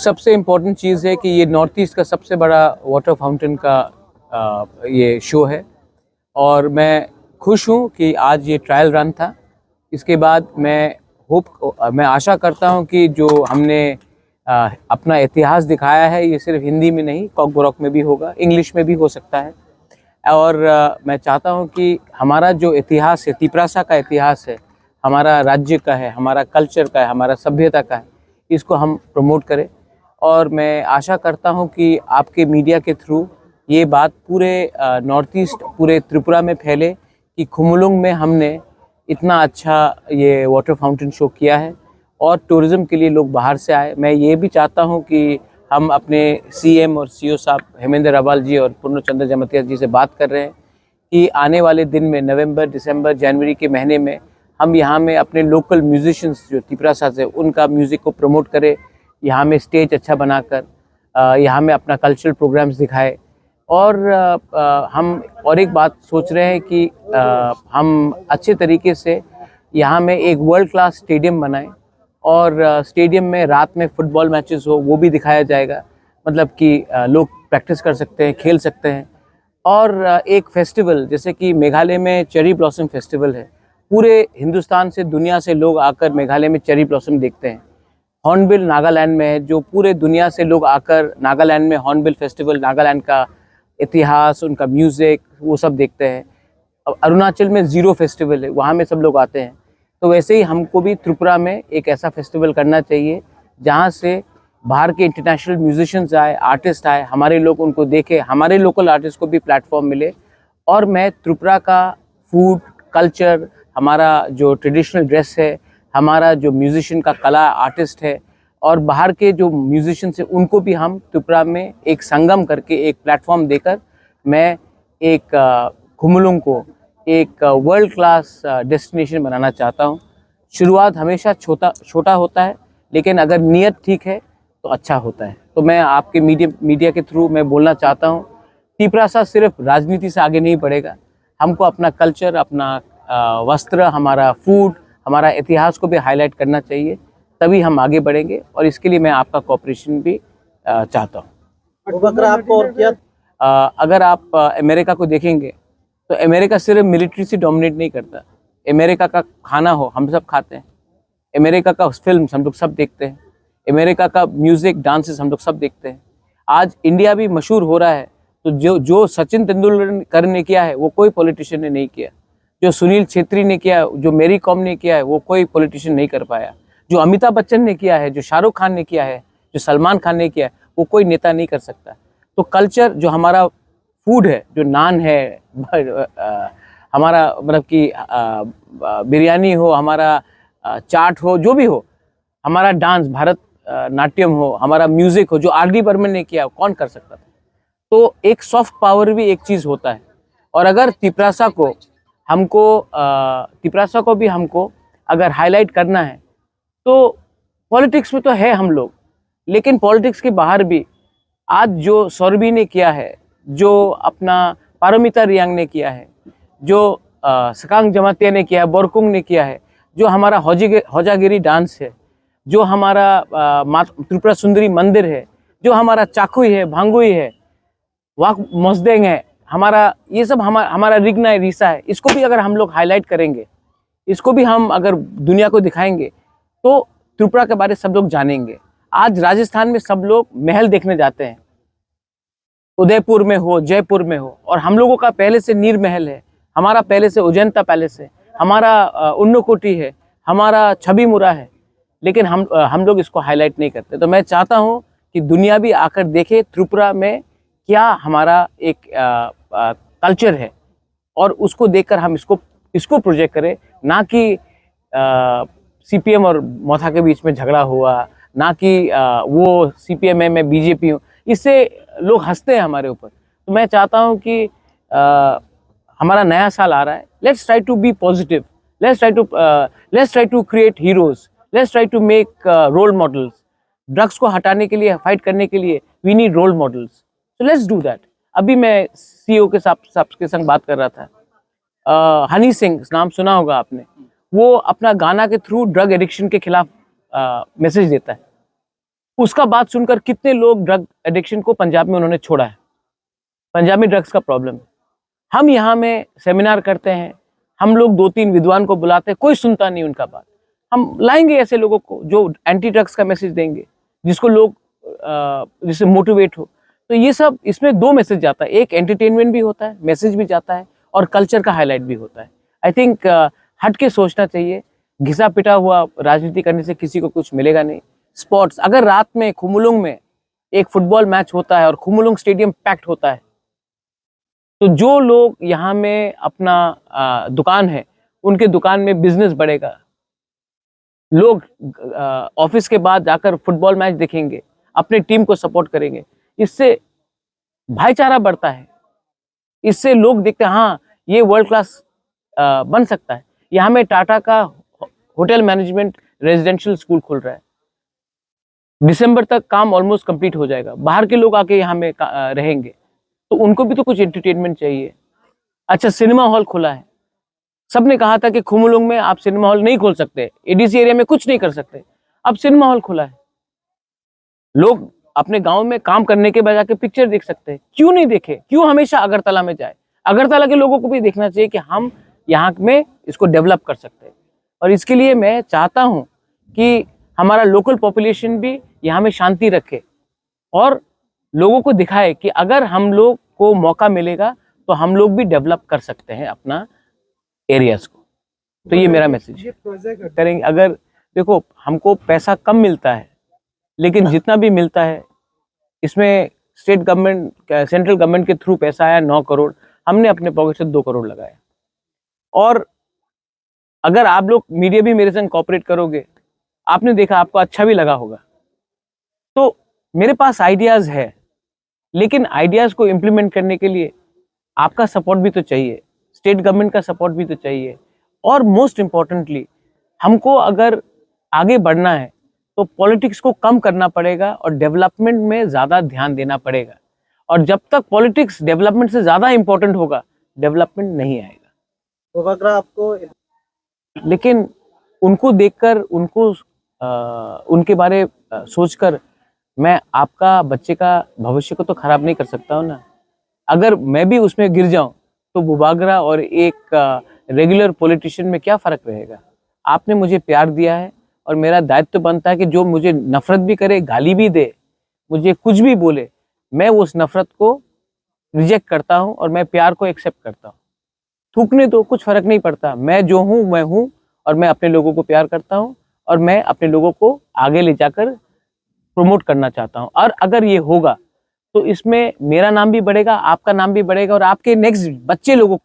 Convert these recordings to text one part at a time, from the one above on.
सबसे इम्पोर्टेंट चीज़ है कि ये नॉर्थ ईस्ट का सबसे बड़ा वाटर फाउंटेन का ये शो है और मैं खुश हूँ कि आज ये ट्रायल रन था। इसके बाद मैं आशा करता हूँ कि जो हमने अपना इतिहास दिखाया है ये सिर्फ हिंदी में नहीं, कॉकबोरॉक में भी होगा, इंग्लिश में भी हो सकता है। और मैं चाहता हूँ कि हमारा जो इतिहास है, तिपरासा का इतिहास है, हमारा राज्य का है, हमारा कल्चर का है, हमारा सभ्यता का है, इसको हम प्रमोट करें। और मैं आशा करता हूँ कि आपके मीडिया के थ्रू ये बात पूरे नॉर्थ ईस्ट, पूरे त्रिपुरा में फैले कि खुमुलुंग में हमने इतना अच्छा ये वाटर फाउंटेन शो किया है और टूरिज़्म के लिए लोग बाहर से आए। मैं ये भी चाहता हूँ कि हम अपने सीएम और सीओ साहब हेमेंद्र अबाल जी और पूर्णचंद्र जमतिया जी से बात कर रहे हैं कि आने वाले दिन में नवंबर, दिसंबर, जनवरी के महीने में हम यहाँ में अपने लोकल म्यूजिशियंस जो तिपरासा से उनका म्यूज़िक को प्रमोट करें, यहाँ में स्टेज अच्छा बनाकर यहाँ में अपना कल्चरल प्रोग्राम्स दिखाए। और हम और एक बात सोच रहे हैं कि हम अच्छे तरीके से यहाँ में एक वर्ल्ड क्लास स्टेडियम बनाएं और स्टेडियम में रात में फुटबॉल मैचेस हो वो भी दिखाया जाएगा, मतलब कि लोग प्रैक्टिस कर सकते हैं, खेल सकते हैं। और एक फेस्टिवल जैसे कि मेघालय में चेरी ब्लॉसम फेस्टिवल है, पूरे हिंदुस्तान से, दुनिया से लोग आकर मेघालय में चेरी ब्लॉसम देखते हैं। हॉर्नबिल नागालैंड में है, जो पूरे दुनिया से लोग आकर नागालैंड में हॉर्नबिल फेस्टिवल, नागालैंड का इतिहास, उनका म्यूज़िक, वो सब देखते हैं। अब अरुणाचल में ज़ीरो फेस्टिवल है, वहाँ में सब लोग आते हैं। तो वैसे ही हमको भी त्रिपुरा में एक ऐसा फेस्टिवल करना चाहिए जहाँ से बाहर के इंटरनेशनल म्यूजिशियंस आए, आर्टिस्ट आए, हमारे लोग उनको देखें, हमारे लोकल आर्टिस्ट को भी प्लेटफॉर्म मिले। और मैं त्रिपुरा का फूड, कल्चर, हमारा जो ट्रेडिशनल ड्रेस है, हमारा जो म्यूजिशियन का कला, आर्टिस्ट है, और बाहर के जो म्यूजिशियंस हैं उनको भी हम त्रिपुरा में एक संगम करके, एक प्लेटफॉर्म देकर मैं एक खुमुलुंग को एक वर्ल्ड क्लास डेस्टिनेशन बनाना चाहता हूँ। शुरुआत हमेशा छोटा होता है, लेकिन अगर नीयत ठीक है तो अच्छा होता है। तो मैं आपके मीडिया के थ्रू मैं बोलना चाहता हूँ, तिपरासा सिर्फ राजनीति से आगे नहीं बढ़ेगा। हमको अपना कल्चर, अपना वस्त्र, हमारा फूड, हमारा इतिहास को भी हाईलाइट करना चाहिए, तभी हम आगे बढ़ेंगे। और इसके लिए मैं आपका कोऑपरेशन भी चाहता हूँ। अगर आप अमेरिका को देखेंगे तो अमेरिका सिर्फ मिलिट्री से डोमिनेट नहीं करता। अमेरिका का खाना हो हम सब खाते हैं, अमेरिका का फिल्म हम लोग सब देखते हैं, अमेरिका का म्यूज़िक, डांसेस हम लोग सब देखते हैं। आज इंडिया भी मशहूर हो रहा है, तो जो सचिन तेंदुलकर ने किया है वो कोई पॉलिटिशियन ने नहीं किया, जो सुनील छेत्री ने किया, जो मेरी कॉम ने किया है वो कोई पॉलिटिशियन नहीं कर पाया, जो अमिताभ बच्चन ने किया है, जो शाहरुख खान ने किया है, जो सलमान खान ने किया है, वो कोई नेता नहीं कर सकता। तो कल्चर, जो हमारा फूड है, जो नान है, हमारा मतलब कि बिरयानी हो, हमारा चाट हो, जो भी हो, हमारा डांस, भारत नाट्यम हो, हमारा म्यूज़िक हो, जो आर.डी. बर्मन ने किया, कौन कर सकता था। तो एक सॉफ्ट पावर भी एक चीज़ होता है। और अगर तिपरासा को भी हमको अगर हाईलाइट करना है तो पॉलिटिक्स में तो है हम लोग, लेकिन पॉलिटिक्स के बाहर भी आज जो सौरभी ने किया है, जो अपना पारमिता रियांग ने किया है, जो सकांग जमातिया ने किया है, बोरकुंग ने किया है, जो हमारा होजागिरी डांस है, जो हमारा त्रिपुरा सुंदरी मंदिर है, जो हमारा चाकुई है, भांगुई है, वाक मोसदेंग है, हमारा ये सब हमारा रिगना है, रीसा है, इसको भी अगर हम लोग हाईलाइट करेंगे, इसको भी हम अगर दुनिया को दिखाएंगे तो त्रिपुरा के बारे में सब लोग जानेंगे। आज राजस्थान में सब लोग महल देखने जाते हैं, उदयपुर में हो, जयपुर में हो, और हम लोगों का पहले से नीर महल है, हमारा पहले से अजंता पैलेस है, हमारा उन्नकोटी है, हमारा छवि मुरा है, लेकिन हम लोग इसको हाईलाइट नहीं करते। तो मैं चाहता हूँ कि दुनिया भी आकर देखे त्रिपुरा में क्या हमारा एक कल्चर है, और उसको देखकर हम इसको प्रोजेक्ट करें, ना कि सीपीएम और मोथा के बीच में झगड़ा हुआ, ना कि वो सीपीएम में बीजेपी हो, इससे लोग हंसते हैं हमारे ऊपर। तो मैं चाहता हूँ कि हमारा नया साल आ रहा है, let's try to be positive, let's try to create heroes, let's try to make role models. Drugs को हटाने के लिए, फाइट करने के लिए we need role models, so let's do that. अभी मैं सीईओ के साहब के संग बात कर रहा था, हनी सिंह नाम सुना होगा आपने, वो अपना गाना के थ्रू ड्रग एडिक्शन के खिलाफ मैसेज देता है। उसका बात सुनकर कितने लोग ड्रग एडिक्शन को पंजाब में उन्होंने छोड़ा है। पंजाब में ड्रग्स का प्रॉब्लम है। हम यहाँ में सेमिनार करते हैं, हम लोग 2-3 विद्वान को बुलाते हैं, कोई सुनता नहीं उनका बात। हम लाएंगे ऐसे लोगों को जो एंटी ड्रग्स का मैसेज देंगे, जिसको लोग जिससे मोटिवेट हो। तो ये सब, इसमें 2 मैसेज जाता है, एक एंटरटेनमेंट भी होता है, मैसेज भी जाता है, और कल्चर का हाईलाइट भी होता है। आई थिंक हट के सोचना चाहिए। घिसा पिटा हुआ राजनीति करने से किसी को कुछ मिलेगा नहीं। स्पोर्ट्स, अगर रात में खुमुलुंग में एक फुटबॉल मैच होता है और खुमुलुंग स्टेडियम पैक्ड होता है, तो जो लोग यहाँ में अपना दुकान है, उनके दुकान में बिजनेस बढ़ेगा। लोग ऑफिस के बाद जाकर फुटबॉल मैच देखेंगे, अपने टीम को सपोर्ट करेंगे। इससे भाईचारा बढ़ता है, इससे लोग देखते हैं हाँ ये वर्ल्ड क्लास बन सकता है। यहाँ में टाटा का होटल मैनेजमेंट रेजिडेंशियल स्कूल खुल रहा है, दिसंबर तक काम ऑलमोस्ट कंप्लीट हो जाएगा। बाहर के लोग आके यहाँ में रहेंगे, तो उनको भी तो कुछ एंटरटेनमेंट चाहिए। अच्छा, सिनेमा हॉल खुला है। सबने कहा था कि खुमुलुंग में आप सिनेमा हॉल नहीं खोल सकते, एडीसी एरिया में कुछ नहीं कर सकते। अब सिनेमा हॉल खुला है, लोग अपने गांव में काम करने के बजाय के पिक्चर देख सकते हैं। क्यों नहीं देखे? क्यों हमेशा अगरतला में जाए? अगरतला के लोगों को भी देखना चाहिए कि हम यहाँ में इसको डेवलप कर सकते हैं। और इसके लिए मैं चाहता हूँ कि हमारा लोकल पॉपुलेशन भी यहाँ में शांति रखे और लोगों को दिखाए कि अगर हम लोग को मौका मिलेगा तो हम लोग भी डेवलप कर सकते हैं अपना एरियाज को। तो ये मेरा मैसेज करेंगे। अगर देखो, हमको पैसा कम मिलता है, लेकिन जितना भी मिलता है इसमें स्टेट गवर्नमेंट, सेंट्रल गवर्नमेंट के थ्रू पैसा आया 9 करोड़, हमने अपने पॉकेट से 2 करोड़ लगाया। और अगर आप लोग मीडिया भी मेरे संग कोऑपरेट करोगे, आपने देखा, आपको अच्छा भी लगा होगा। तो मेरे पास आइडियाज है, लेकिन आइडियाज को इम्प्लीमेंट करने के लिए आपका सपोर्ट भी तो चाहिए, स्टेट गवर्नमेंट का सपोर्ट भी तो चाहिए। और मोस्ट इम्पॉर्टेंटली, हमको अगर आगे बढ़ना है तो पॉलिटिक्स को कम करना पड़ेगा और डेवलपमेंट में ज़्यादा ध्यान देना पड़ेगा। और जब तक पॉलिटिक्स डेवलपमेंट से ज़्यादा इम्पोर्टेंट होगा, डेवलपमेंट नहीं आएगा। तो अगर आपको, लेकिन उनको देखकर, उनको उनके बारे सोचकर मैं आपका बच्चे का भविष्य को तो खराब नहीं कर सकता हूँ ना। अगर मैं भी उसमें गिर जाऊं तो बुबागरा और एक रेगुलर पॉलिटिशियन में क्या फ़र्क रहेगा? आपने मुझे प्यार दिया है और मेरा दायित्व बनता है कि जो मुझे नफ़रत भी करे, गाली भी दे, मुझे कुछ भी बोले, मैं उस नफ़रत को रिजेक्ट करता हूं और मैं प्यार को एक्सेप्ट करता हूं। थूकने दो, कुछ फ़र्क नहीं पड़ता। मैं जो हूं मैं हूं, और मैं अपने लोगों को प्यार करता हूं और मैं अपने लोगों को आगे ले जाकर प्रमोट करना चाहता हूं। और अगर ये होगा तो इसमें मेरा नाम भी बढ़ेगा, आपका नाम भी बढ़ेगा, और आपके नेक्स्ट बच्चे लोगों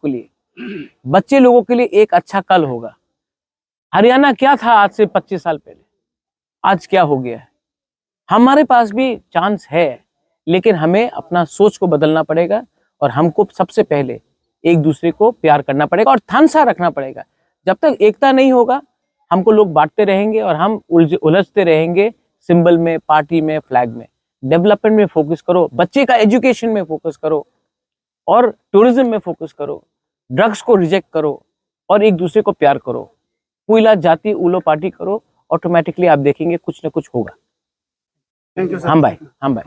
के लिए एक अच्छा कल होगा। हरियाणा क्या था आज से 25 साल पहले, आज क्या हो गया है? हमारे पास भी चांस है, लेकिन हमें अपना सोच को बदलना पड़ेगा और हमको सबसे पहले एक दूसरे को प्यार करना पड़ेगा और थानसा रखना पड़ेगा। जब तक एकता नहीं होगा, हमको लोग बांटते रहेंगे और हम उलझते रहेंगे सिंबल में, पार्टी में, फ्लैग में। डेवलपमेंट में फोकस करो, बच्चे का एजुकेशन में फोकस करो और टूरिज्म में फोकस करो। ड्रग्स को रिजेक्ट करो और एक दूसरे को प्यार करो। कोयला जाति उलो पार्टी करो, ऑटोमेटिकली आप देखेंगे कुछ ना कुछ होगा। Thank you sir. हम भाई।